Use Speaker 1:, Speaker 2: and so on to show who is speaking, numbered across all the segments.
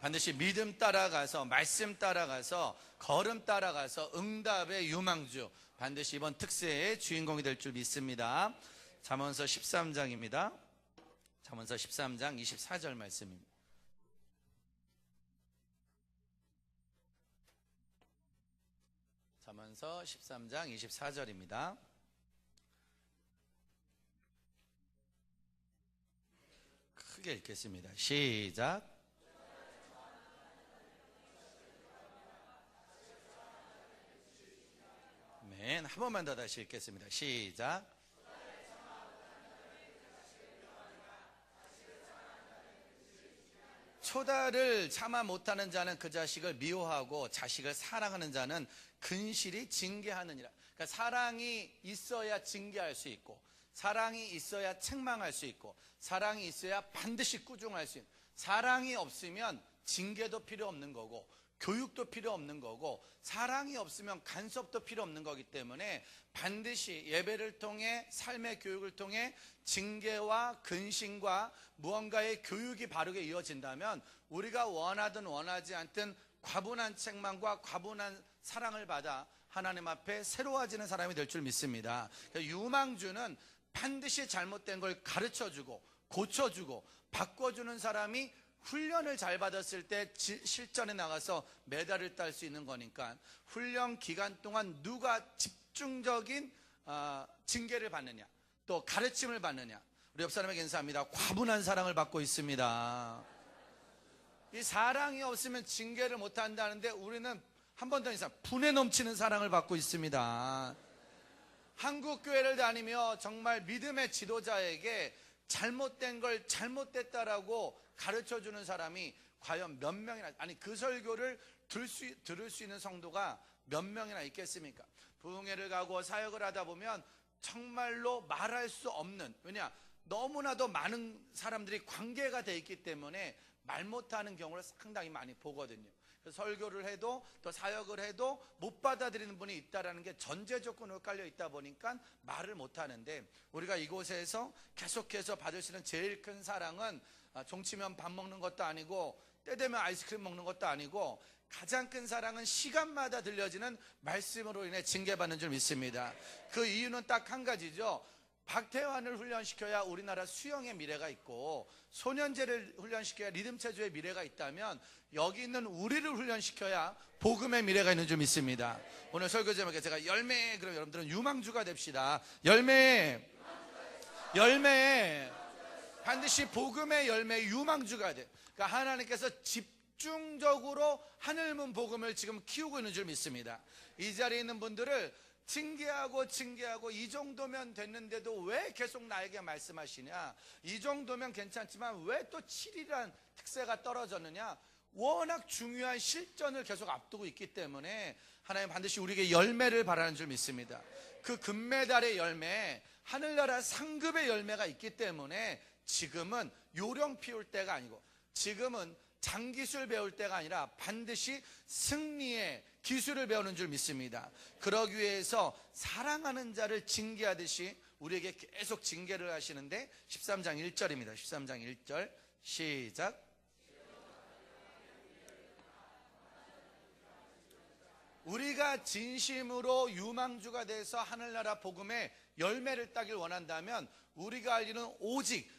Speaker 1: 반드시 믿음 따라가서, 말씀 따라가서, 걸음 따라가서 응답의 유망주, 반드시 이번 특세의 주인공이 될 줄 믿습니다. 잠언서 13장입니다. 잠언서 13장 24절 말씀입니다. 잠언서 13장 24절입니다. 크게 읽겠습니다. 시작. 아멘. 한 번만 더 다시 읽겠습니다. 시작. 초다를 참아 못하는 자는 그 자식을 미워하고 자식을 사랑하는 자는 근실이 징계하느니라. 그러니까 사랑이 있어야 징계할 수 있고, 사랑이 있어야 책망할 수 있고, 사랑이 있어야 반드시 꾸중할 수 있는, 사랑이 없으면 징계도 필요 없는 거고 교육도 필요 없는 거고, 사랑이 없으면 간섭도 필요 없는 거기 때문에 반드시 예배를 통해, 삶의 교육을 통해 징계와 근심과 무언가의 교육이 바르게 이어진다면 우리가 원하든 원하지 않든 과분한 책망과 과분한 사랑을 받아 하나님 앞에 새로워지는 사람이 될 줄 믿습니다. 유망주는 반드시 잘못된 걸 가르쳐주고 고쳐주고 바꿔주는 사람이 훈련을 잘 받았을 때 실전에 나가서 메달을 딸 수 있는 거니까, 훈련 기간 동안 누가 집중적인 징계를 받느냐, 또 가르침을 받느냐. 우리 옆 사람에게 인사합니다. 과분한 사랑을 받고 있습니다. 이 사랑이 없으면 징계를 못 한다는데 우리는 한 번 더 인사, 분에 넘치는 사랑을 받고 있습니다. 한국 교회를 다니며 정말 믿음의 지도자에게 잘못된 걸 잘못됐다라고 가르쳐주는 사람이 과연 몇 명이나, 아니 그 설교를 들을 수 있는 성도가 몇 명이나 있겠습니까? 부흥회를 가고 사역을 하다 보면 정말로 말할 수 없는, 왜냐 너무나도 많은 사람들이 관계가 돼 있기 때문에 말 못하는 경우를 상당히 많이 보거든요. 설교를 해도 또 사역을 해도 못 받아들이는 분이 있다는 게 전제 조건으로 깔려 있다 보니까 말을 못 하는데, 우리가 이곳에서 계속해서 받을 수 있는 제일 큰 사랑은 종치면 밥 먹는 것도 아니고 때 되면 아이스크림 먹는 것도 아니고, 가장 큰 사랑은 시간마다 들려지는 말씀으로 인해 징계받는 줄 믿습니다. 그 이유는 딱 한 가지죠. 박태환을 훈련시켜야 우리나라 수영의 미래가 있고, 소년제를 훈련시켜야 리듬체조의 미래가 있다면 여기 있는 우리를 훈련시켜야 복음의 미래가 있는 줄 믿습니다. 오늘 설교 제목에 제가 열매, 그럼 여러분들은 유망주가 됩시다. 열매, 반드시 복음의 열매, 유망주가 돼. 그러니까 하나님께서 집중적으로 하늘문 복음을 지금 키우고 있는 줄 믿습니다. 이 자리에 있는 분들을 징계하고 이 정도면 됐는데도 왜 계속 나에게 말씀하시냐, 이 정도면 괜찮지만 왜 또 7이란 특세가 떨어졌느냐, 워낙 중요한 실전을 계속 앞두고 있기 때문에 하나님 반드시 우리에게 열매를 바라는 줄 믿습니다. 그 금메달의 열매, 하늘나라 상급의 열매가 있기 때문에 지금은 요령 피울 때가 아니고, 지금은 장기술 배울 때가 아니라 반드시 승리의 기술을 배우는 줄 믿습니다. 그러기 위해서 사랑하는 자를 징계하듯이 우리에게 계속 징계를 하시는데, 13장 1절입니다. 13장 1절 시작. 우리가 진심으로 유망주가 돼서 하늘나라 복음의 열매를 따길 원한다면 우리가 할 일은 오직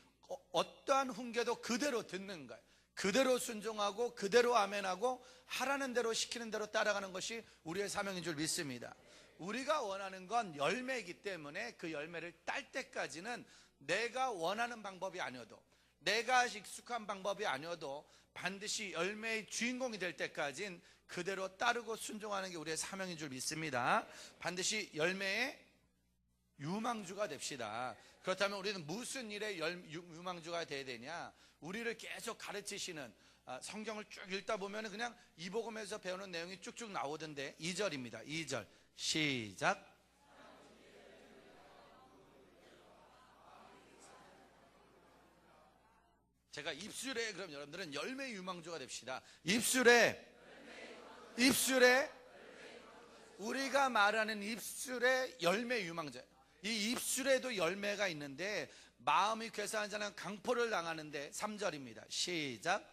Speaker 1: 어떠한 훈계도 그대로 듣는 거예요. 그대로 순종하고 그대로 아멘하고 하라는 대로 시키는 대로 따라가는 것이 우리의 사명인 줄 믿습니다. 우리가 원하는 건 열매이기 때문에 그 열매를 딸 때까지는 내가 원하는 방법이 아니어도, 내가 익숙한 방법이 아니어도 반드시 열매의 주인공이 될 때까지는 그대로 따르고 순종하는 게 우리의 사명인 줄 믿습니다. 반드시 열매의 유망주가 됩시다. 그렇다면 우리는 무슨 일에 유망주가 돼야 되냐? 우리를 계속 가르치시는, 성경을 쭉 읽다 보면 그냥 이 복음에서 배우는 내용이 쭉쭉 나오던데, 2절입니다. 2절 시작. 제가 입술에, 그럼 여러분들은 열매 유망주가 됩시다. 입술에 우리가 말하는 입술에 열매 유망주. 이 입술에도 열매가 있는데 마음이 괴사한 자는 강포를 당하는데, 3절입니다. 시작.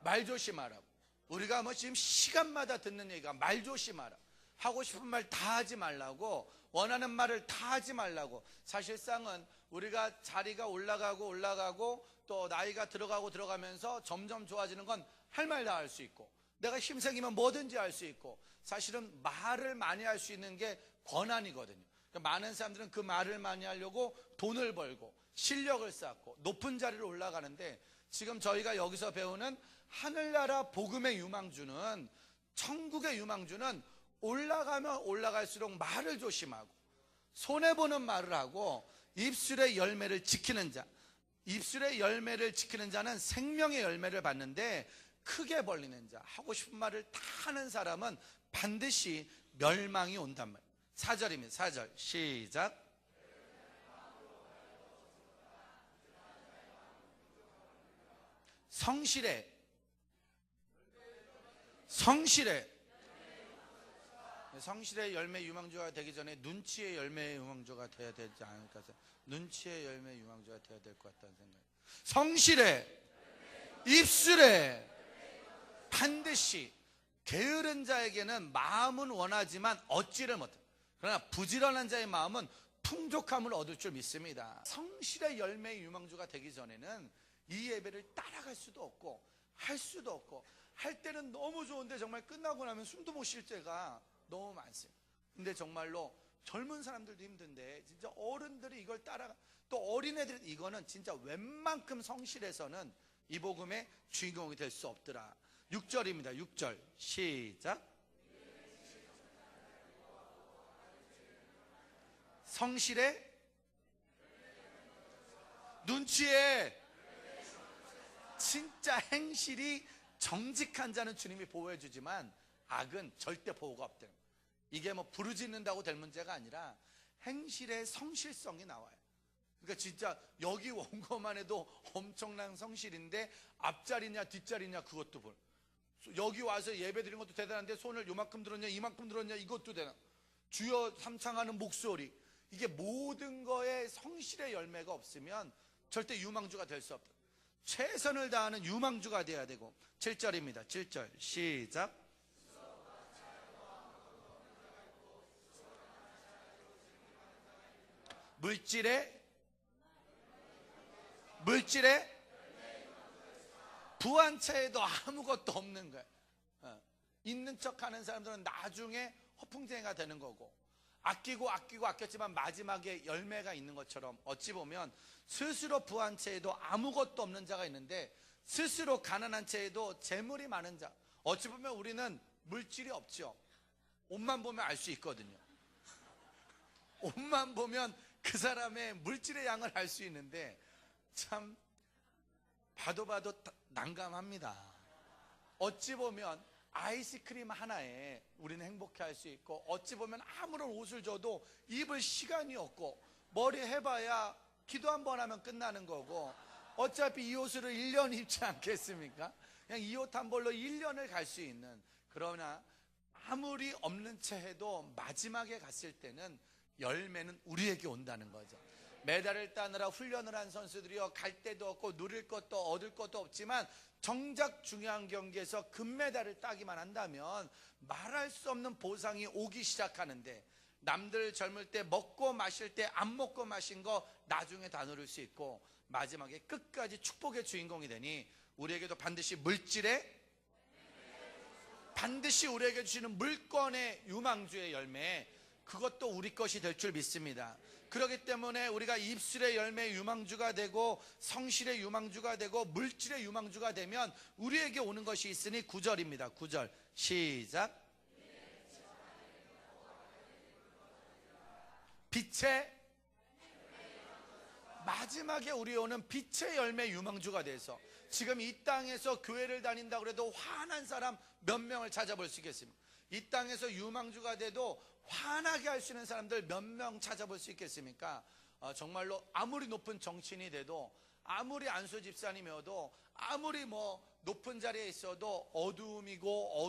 Speaker 1: 말 조심하라고. 우리가 뭐 지금 시간마다 듣는 얘기가 말 조심하라. 하고 싶은 말 다 하지 말라고, 원하는 말을 다 하지 말라고. 사실상은 우리가 자리가 올라가고 또 나이가 들어가면서 점점 좋아지는 건 할 말 다 할 수 있고, 내가 힘생기면 뭐든지 할 수 있고, 사실은 말을 많이 할 수 있는 게 권한이거든요. 그러니까 많은 사람들은 그 말을 많이 하려고 돈을 벌고 실력을 쌓고 높은 자리로 올라가는데, 지금 저희가 여기서 배우는 하늘나라 복음의 유망주는, 천국의 유망주는 올라가면 올라갈수록 말을 조심하고 손해보는 말을 하고 입술의 열매를 지키는 자. 입술의 열매를 지키는 자는 생명의 열매를 받는데, 크게 벌리는 자, 하고 싶은 말을 다 하는 사람은 반드시 멸망이 온단 말이에요. 4절입니다. 4절 시작. 성실해 성실의 열매 유망주가 되기 전에 눈치의 열매 유망주가 돼야 되지 않을까. 눈치의 열매 유망주가 돼야 될 것 같다는 생각이. 성실해, 입술에, 반드시. 게으른 자에게는 마음은 원하지만 얻지를 못해. 그러나 부지런한 자의 마음은 풍족함을 얻을 줄 믿습니다. 성실의 열매 유망주가 되기 전에는 이 예배를 따라갈 수도 없고 할 수도 없고, 할 때는 너무 좋은데 정말 끝나고 나면 숨도 못 쉴 때가 너무 많습니다. 근데 정말로 젊은 사람들도 힘든데 진짜 어른들이 이걸 따라가, 또 어린애들은 이거는 진짜 웬만큼 성실해서는 이 복음의 주인공이 될 수 없더라. 6절입니다. 6절 시작. 성실해, 눈치에, 진짜 행실이 정직한 자는 주님이 보호해 주지만 악은 절대 보호가 없대요. 이게 뭐 부르짖는다고 될 문제가 아니라 행실의 성실성이 나와요. 그러니까 진짜 여기 온 것만 해도 엄청난 성실인데 앞자리냐 뒷자리냐 그것도 볼. 여기 와서 예배 드린 것도 대단한데 손을 요만큼 들었냐 이만큼 들었냐 이것도 대단. 주여 삼창하는 목소리, 이게 모든 거에 성실의 열매가 없으면 절대 유망주가 될 수 없다. 최선을 다하는 유망주가 돼야 되고. 7절입니다. 7절 시작. 물질에 부한 채에도 아무것도 없는 거예요. 있는 척하는 사람들은 나중에 허풍쟁이가 되는 거고, 아꼈지만 마지막에 열매가 있는 것처럼, 어찌 보면 스스로 부한 채에도 아무것도 없는 자가 있는데, 스스로 가난한 채에도 재물이 많은 자. 어찌 보면 우리는 물질이 없죠. 옷만 보면 알 수 있거든요. 옷만 보면 그 사람의 물질의 양을 알 수 있는데, 참 봐도 난감합니다. 어찌 보면 아이스크림 하나에 우리는 행복해할 수 있고, 어찌 보면 아무런 옷을 줘도 입을 시간이 없고, 머리 해봐야 기도 한 번 하면 끝나는 거고, 어차피 이 옷을 1년 입지 않겠습니까? 그냥 이 옷 한 벌로 1년을 갈 수 있는. 그러나 아무리 없는 채 해도 마지막에 갔을 때는 열매는 우리에게 온다는 거죠. 메달을 따느라 훈련을 한 선수들이요, 갈 데도 없고 누릴 것도 얻을 것도 없지만 정작 중요한 경기에서 금메달을 따기만 한다면 말할 수 없는 보상이 오기 시작하는데, 남들 젊을 때 먹고 마실 때 안 먹고 마신 거 나중에 다 누릴 수 있고, 마지막에 끝까지 축복의 주인공이 되니 우리에게도 반드시 우리에게 주시는 물권의 유망주의 열매, 그것도 우리 것이 될 줄 믿습니다. 그렇기 때문에 우리가 입술의 열매 유망주가 되고 성실의 유망주가 되고 물질의 유망주가 되면 우리에게 오는 것이 있으니. 9절입니다. 9절 시작. 빛의, 마지막에 우리 오는 빛의 열매 유망주가 돼서, 지금 이 땅에서 교회를 다닌다고 해도 화난 사람 몇 명을 찾아볼 수 있겠습니까? 이 땅에서 유망주가 돼도 화나게 할 수 있는 사람들 몇 명 찾아볼 수 있겠습니까? 정말로 아무리 높은 정치인이 돼도, 아무리 안수 집사님이어도, 아무리 뭐 높은 자리에 있어도 어두움이고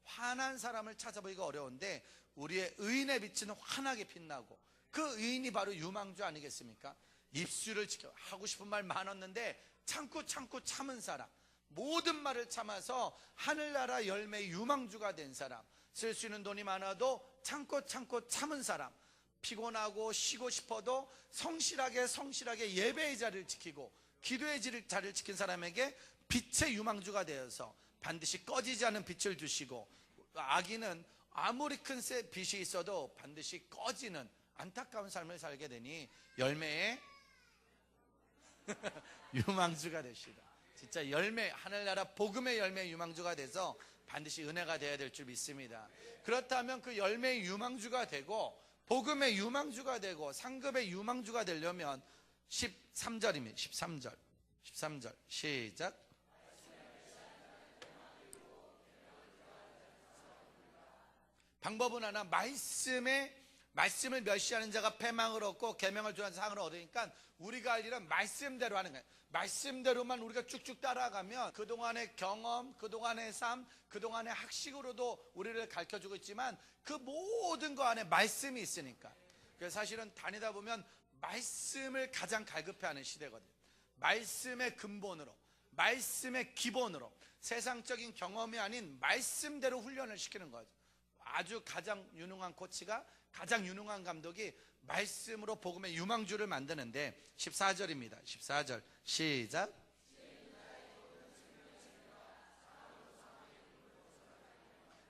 Speaker 1: 화난 사람을 찾아보기가 어려운데, 우리의 의인의 빛은 환하게 빛나고, 그 의인이 바로 유망주 아니겠습니까? 입술을 지켜 하고 싶은 말 많았는데 참고 참은 사람, 모든 말을 참아서 하늘나라 열매의 유망주가 된 사람, 쓸 수 있는 돈이 많아도 참고 참은 사람, 피곤하고 쉬고 싶어도 성실하게 예배의 자리를 지키고 기도의 자리를 지킨 사람에게 빛의 유망주가 되어서 반드시 꺼지지 않는 빛을 주시고, 아기는 아무리 큰 빛이 있어도 반드시 꺼지는 안타까운 삶을 살게 되니 열매의 유망주가 되시다. 진짜 열매, 하늘나라 복음의 열매의 유망주가 돼서 반드시 은혜가 되어야 될 줄 믿습니다. 그렇다면 그 열매의 유망주가 되고 복음의 유망주가 되고 상급의 유망주가 되려면 13절입니다. 13절 시작. 방법은 하나, 말씀을 멸시하는 자가 패망을 얻고 계명을 좋아하는 상을 얻으니까 우리가 할 일은 말씀대로 하는 거예요. 말씀대로만 우리가 쭉쭉 따라가면 그동안의 경험, 그동안의 삶, 그동안의 학식으로도 우리를 가르쳐주고 있지만 그 모든 거 안에 말씀이 있으니까. 그래서 사실은 다니다 보면 말씀을 가장 갈급해하는 시대거든요. 말씀의 근본으로, 말씀의 기본으로, 세상적인 경험이 아닌 말씀대로 훈련을 시키는 거죠. 아주 가장 유능한 코치가, 가장 유능한 감독이 말씀으로 복음의 유망주를 만드는데 14절입니다. 14절 시작.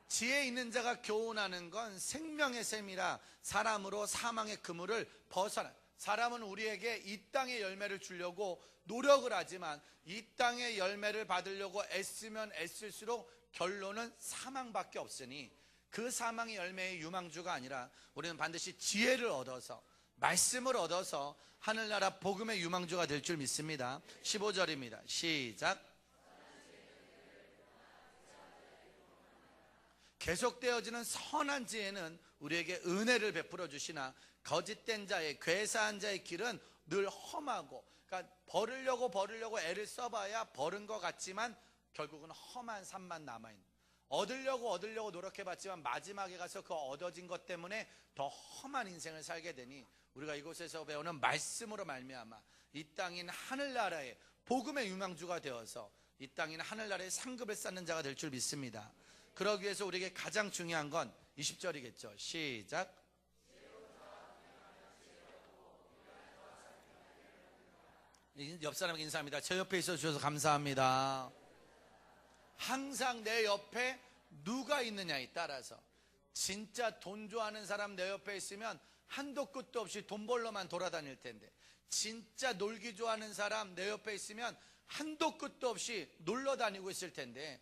Speaker 1: 지혜 있는 자가 교훈하는 건 생명의 샘이라 사람으로 사망의 그물을 벗어나. 사람은 우리에게 이 땅의 열매를 주려고 노력을 하지만 이 땅의 열매를 받으려고 애쓰면 애쓸수록 결론은 사망밖에 없으니 그 사망의 열매의 유망주가 아니라 우리는 반드시 지혜를 얻어서, 말씀을 얻어서 하늘나라 복음의 유망주가 될 줄 믿습니다. 15절입니다. 시작. 계속되어지는 선한 지혜는 우리에게 은혜를 베풀어 주시나 거짓된 자의, 괴사한 자의 길은 늘 험하고, 그러니까 버리려고 애를 써봐야 버른 것 같지만 결국은 험한 삶만 남아있는, 얻으려고 노력해봤지만 마지막에 가서 그 얻어진 것 때문에 더 험한 인생을 살게 되니 우리가 이곳에서 배우는 말씀으로 말미암아 이 땅인 하늘나라의 복음의 유망주가 되어서 이 땅인 하늘나라의 상급을 쌓는 자가 될 줄 믿습니다. 그러기 위해서 우리에게 가장 중요한 건 20절이겠죠. 시작. 옆 사람에게 인사합니다. 제 옆에 있어 주셔서 감사합니다. 항상 내 옆에 누가 있느냐에 따라서, 진짜 돈 좋아하는 사람 내 옆에 있으면 한도 끝도 없이 돈 벌러만 돌아다닐 텐데, 진짜 놀기 좋아하는 사람 내 옆에 있으면 한도 끝도 없이 놀러 다니고 있을 텐데,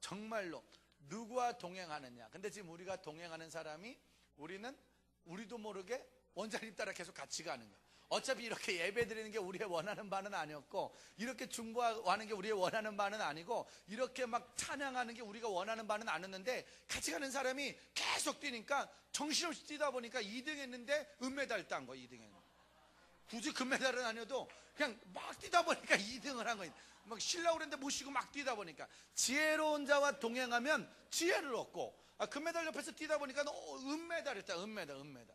Speaker 1: 정말로 누구와 동행하느냐. 근데 지금 우리가 동행하는 사람이, 우리도 모르게 원장님 따라 계속 같이 가는 거야. 어차피 이렇게 예배 드리는 게 우리의 원하는 바는 아니었고, 이렇게 중보하는 게 우리의 원하는 바는 아니고, 이렇게 막 찬양하는 게 우리가 원하는 바는 아니었는데, 같이 가는 사람이 계속 뛰니까 정신없이 뛰다 보니까 2등 했는데 은메달 딴 거야. 2등 했는데 굳이 금메달은 아니어도 그냥 막 뛰다 보니까 2등을 한 거야. 막 쉬려고 그랬는데 못 쉬고 막 뛰다 보니까. 지혜로운 자와 동행하면 지혜를 얻고, 금메달 옆에서 뛰다 보니까 은메달을 따. 은메달.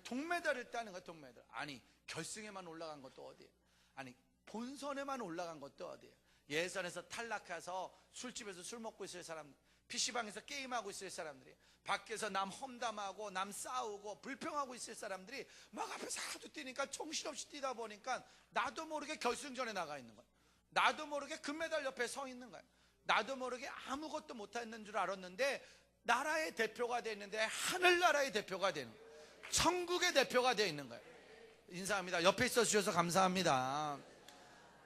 Speaker 1: 동메달을 따는 거야. 동메달. 아니, 결승에만 올라간 것도 어디예요? 아니, 본선에만 올라간 것도 어디예요? 예선에서 탈락해서 술집에서 술 먹고 있을 사람, PC방에서 게임하고 있을 사람들이, 밖에서 남 험담하고 남 싸우고 불평하고 있을 사람들이 막 앞에서 하도 뛰니까 정신없이 뛰다 보니까 나도 모르게 결승전에 나가 있는 거야. 나도 모르게 금메달 옆에 서 있는 거야. 나도 모르게 아무것도 못했는 줄 알았는데 나라의 대표가 되어 있는데 하늘나라의 대표가 되는 거야. 천국의 대표가 되어 있는 거예요. 인사합니다. 옆에 있어 주셔서 감사합니다.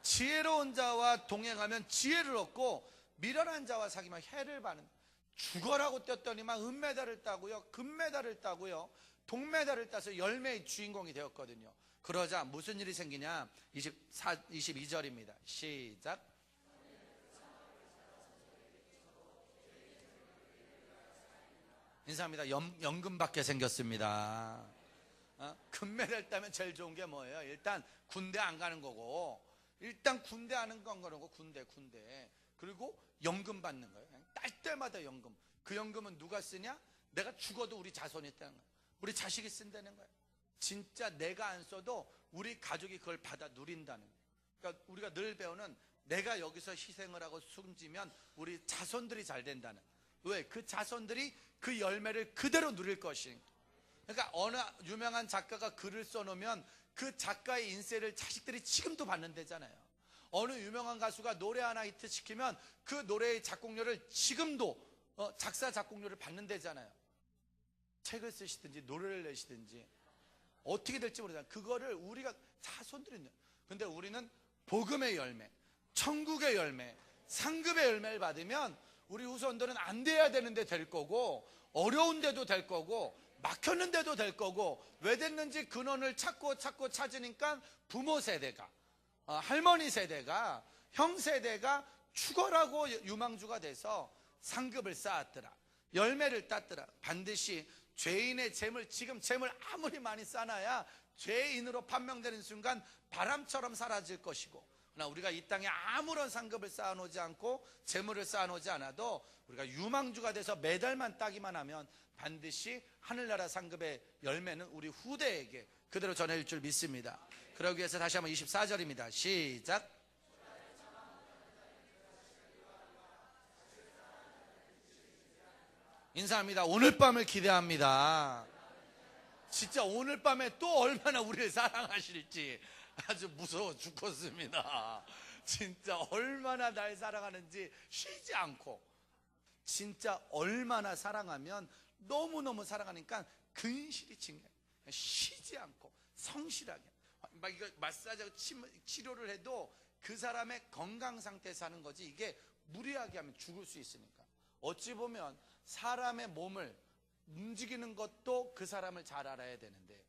Speaker 1: 지혜로운 자와 동행하면 지혜를 얻고, 미련한 자와 사귀면 해를 받는. 죽어라고 뛰었더니만 은메달을 따고요, 금메달을 따고요, 동메달을 따서 열매의 주인공이 되었거든요. 그러자 무슨 일이 생기냐? 22절입니다. 시작. 인사합니다. 연금 받게 생겼습니다. 금메달 따면 제일 좋은 게 뭐예요? 일단 군대 안 가는 거고, 군대. 그리고 연금 받는 거예요. 딸 때마다 연금. 그 연금은 누가 쓰냐? 내가 죽어도 우리 자손이 쓰는 거예요. 우리 자식이 쓴다는 거예요. 진짜 내가 안 써도 우리 가족이 그걸 받아 누린다는 거예요. 그러니까 우리가 늘 배우는 내가 여기서 희생을 하고 숨지면 우리 자손들이 잘 된다는. 왜? 그 자손들이 그 열매를 그대로 누릴 것이니까. 그러니까 어느 유명한 작가가 글을 써놓으면 그 작가의 인세를 자식들이 지금도 받는다잖아요. 어느 유명한 가수가 노래 하나 히트시키면 그 노래의 작곡료를 지금도 작사 작곡료를 받는다잖아요. 책을 쓰시든지 노래를 내시든지 어떻게 될지 모르잖아요. 그거를 우리가 자손들이 있는. 근데 우리는 복음의 열매, 천국의 열매, 상급의 열매를 받으면 우리 후손들은 안 돼야 되는데 될 거고, 어려운데도 될 거고, 막혔는데도 될 거고. 왜 됐는지 근원을 찾고 찾으니까 부모 세대가, 할머니 세대가, 형 세대가 축월하고 유망주가 돼서 상급을 쌓았더라, 열매를 땄더라. 반드시 죄인의 재물, 지금 재물 아무리 많이 쌓아야 죄인으로 판명되는 순간 바람처럼 사라질 것이고, 그러나 우리가 이 땅에 아무런 상급을 쌓아놓지 않고 재물을 쌓아놓지 않아도 우리가 유망주가 돼서 메달만 따기만 하면 반드시 하늘나라 상급의 열매는 우리 후대에게 그대로 전해질 줄 믿습니다. 그러기 위해서 다시 한번 24절입니다. 시작. 인사합니다. 오늘 밤을 기대합니다. 진짜 오늘 밤에 또 얼마나 우리를 사랑하실지 아주 무서워 죽겠습니다. 진짜 얼마나 날 사랑하는지 쉬지 않고, 진짜 얼마나 사랑하면 너무너무 사랑하니까 근실이 징해. 쉬지 않고 성실하게 막 이거 마사지하고 치료를 해도 그 사람의 건강 상태에서 하는 거지, 이게 무리하게 하면 죽을 수 있으니까. 어찌 보면 사람의 몸을 움직이는 것도 그 사람을 잘 알아야 되는데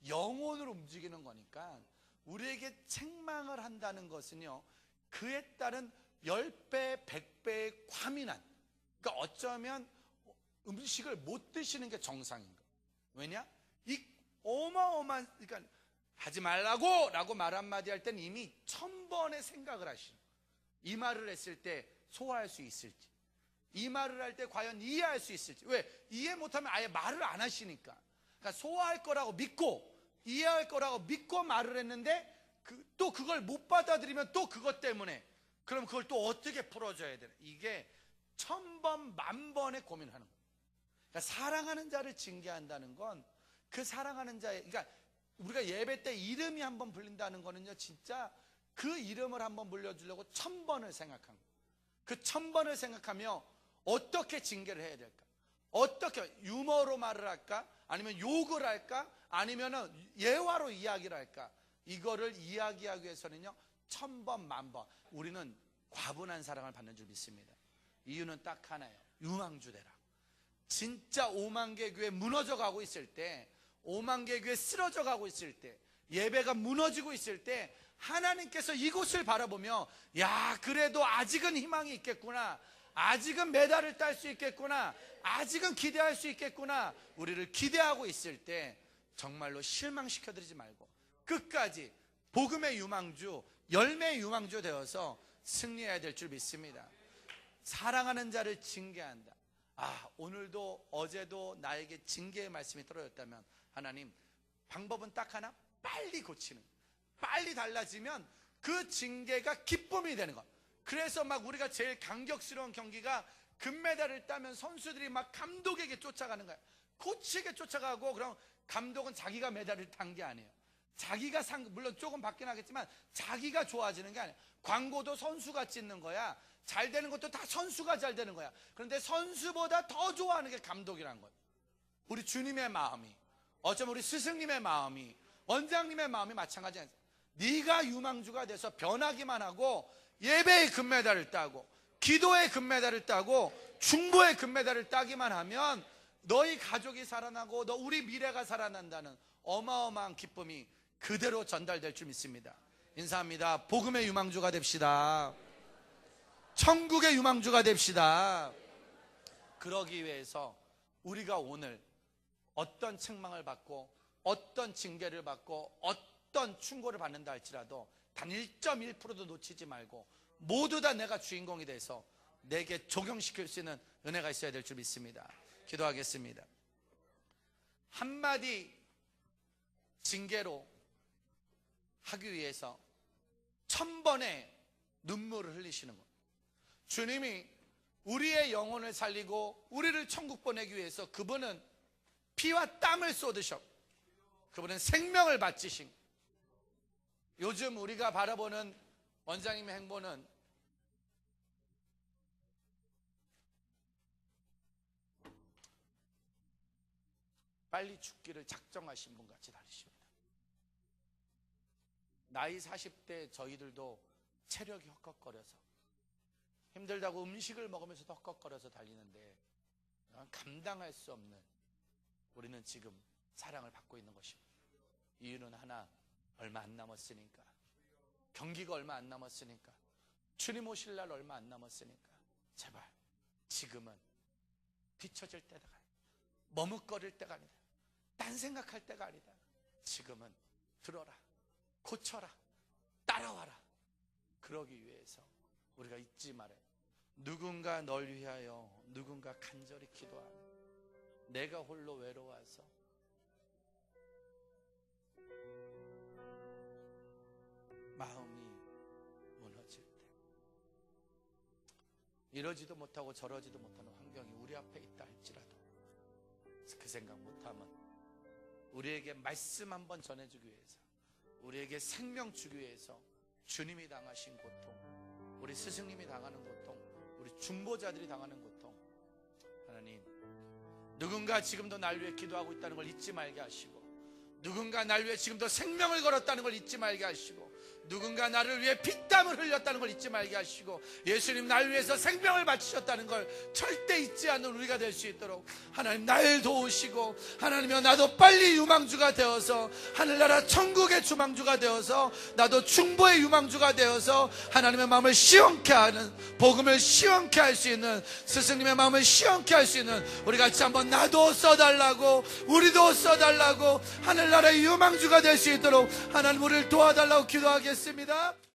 Speaker 1: 영혼으로 움직이는 거니까 우리에게 책망을 한다는 것은요, 그에 따른 10배, 100배의 과민한, 그러니까 어쩌면 음식을 못 드시는 게 정상인 거예요. 왜냐? 이 어마어마한, 그러니까 하지 말라고 라고 말 한마디 할 때는 이미 1000번의 생각을 하시는 거예요. 이 말을 했을 때 소화할 수 있을지, 이 말을 할 때 과연 이해할 수 있을지. 왜? 이해 못하면 아예 말을 안 하시니까. 그러니까 소화할 거라고 믿고 이해할 거라고 믿고 말을 했는데 또 그걸 못 받아들이면 또 그것 때문에, 그럼 그걸 또 어떻게 풀어줘야 되나. 이게 1000번, 10,000번의 고민하는 거예요. 그러니까 사랑하는 자를 징계한다는 건 그 사랑하는 자의, 그러니까 우리가 예배 때 이름이 한번 불린다는 거는요, 진짜 그 이름을 한번 불려주려고 1000번을 생각한 거예요. 그 1000번을 생각하며 어떻게 징계를 해야 될까? 어떻게 유머로 말을 할까? 아니면 욕을 할까? 아니면 예화로 이야기를 할까? 이거를 이야기하기 위해서는요, 1000번, 10,000번 우리는 과분한 사랑을 받는 줄 믿습니다. 이유는 딱 하나예요. 유망주대라. 진짜 5만 개 교회 무너져 가고 있을 때, 5만 개 교회 쓰러져 가고 있을 때, 예배가 무너지고 있을 때 하나님께서 이곳을 바라보며, 야, 그래도 아직은 희망이 있겠구나, 아직은 메달을 딸 수 있겠구나, 아직은 기대할 수 있겠구나, 우리를 기대하고 있을 때 정말로 실망시켜드리지 말고 끝까지 복음의 유망주, 열매의 유망주 되어서 승리해야 될 줄 믿습니다. 사랑하는 자를 징계한다. 오늘도 어제도 나에게 징계의 말씀이 떨어졌다면 하나님, 방법은 딱 하나, 빨리 고치는, 빨리 달라지면 그 징계가 기쁨이 되는 것. 그래서 막 우리가 제일 감격스러운 경기가 금메달을 따면 선수들이 막 감독에게 쫓아가는 거야. 코치에게 쫓아가고, 그럼 감독은 자기가 메달을 탄 게 아니에요. 자기가 물론 조금 받긴 하겠지만 자기가 좋아지는 게 아니야. 광고도 선수가 찍는 거야. 잘 되는 것도 다 선수가 잘 되는 거야. 그런데 선수보다 더 좋아하는 게 감독이란 거야. 우리 주님의 마음이, 어쩌면 우리 스승님의 마음이, 원장님의 마음이 마찬가지 아니야. 네가 유망주가 돼서 변하기만 하고 예배의 금메달을 따고 기도의 금메달을 따고 중보의 금메달을 따기만 하면 너희 가족이 살아나고 우리 미래가 살아난다는 어마어마한 기쁨이 그대로 전달될 줄 믿습니다. 인사합니다. 복음의 유망주가 됩시다. 천국의 유망주가 됩시다. 그러기 위해서 우리가 오늘 어떤 책망을 받고 어떤 징계를 받고 어떤 충고를 받는다 할지라도 단 1.1%도 놓치지 말고 모두 다 내가 주인공이 돼서 내게 적용시킬 수 있는 은혜가 있어야 될 줄 믿습니다. 기도하겠습니다. 한마디 징계로 하기 위해서 1000번의 눈물을 흘리시는 겁니다. 주님이 우리의 영혼을 살리고 우리를 천국 보내기 위해서 그분은 피와 땀을 쏟으셨고 그분은 생명을 바치신 거예요. 요즘 우리가 바라보는 원장님의 행보는 빨리 죽기를 작정하신 분 같이 다르십니다. 나이 40대 저희들도 체력이 헛헛거려서 힘들다고 음식을 먹으면서도 헛헛거려서 달리는데 감당할 수 없는 우리는 지금 사랑을 받고 있는 것입니다. 이유는 하나, 얼마 안 남았으니까. 경기가 얼마 안 남았으니까. 주님 오실 날 얼마 안 남았으니까. 제발 지금은 뒤처질 때가 아니다. 머뭇거릴 때가 아니다. 딴 생각할 때가 아니다. 지금은 들어라, 고쳐라, 따라와라. 그러기 위해서 우리가 잊지 말아요. 누군가 널 위하여 누군가 간절히 기도하며 내가 홀로 외로워서 마음이 무너질 때, 이러지도 못하고 저러지도 못하는 환경이 우리 앞에 있다 할지라도 그 생각 못하면 우리에게 말씀 한번 전해주기 위해서, 우리에게 생명 주기 위해서 주님이 당하신 고통, 우리 스승님이 당하는 고통, 우리 중보자들이 당하는 고통, 하나님 누군가 지금도 날 위해 기도하고 있다는 걸 잊지 말게 하시고, 누군가 날 위해 지금도 생명을 걸었다는 걸 잊지 말게 하시고, 누군가 나를 위해 피땀을 흘렸다는 걸 잊지 말게 하시고, 예수님 날 위해서 생명을 바치셨다는 걸 절대 잊지 않는 우리가 될 수 있도록 하나님 날 도우시고, 하나님이여 나도 빨리 유망주가 되어서 하늘나라 천국의 주망주가 되어서 나도 중보의 유망주가 되어서 하나님의 마음을 시원케 하는, 복음을 시원케 할 수 있는, 스승님의 마음을 시원케 할 수 있는 우리 같이 한번 나도 써달라고, 우리도 써달라고, 하늘나라의 유망주가 될 수 있도록 하나님 우리를 도와달라고 기도하겠습니다.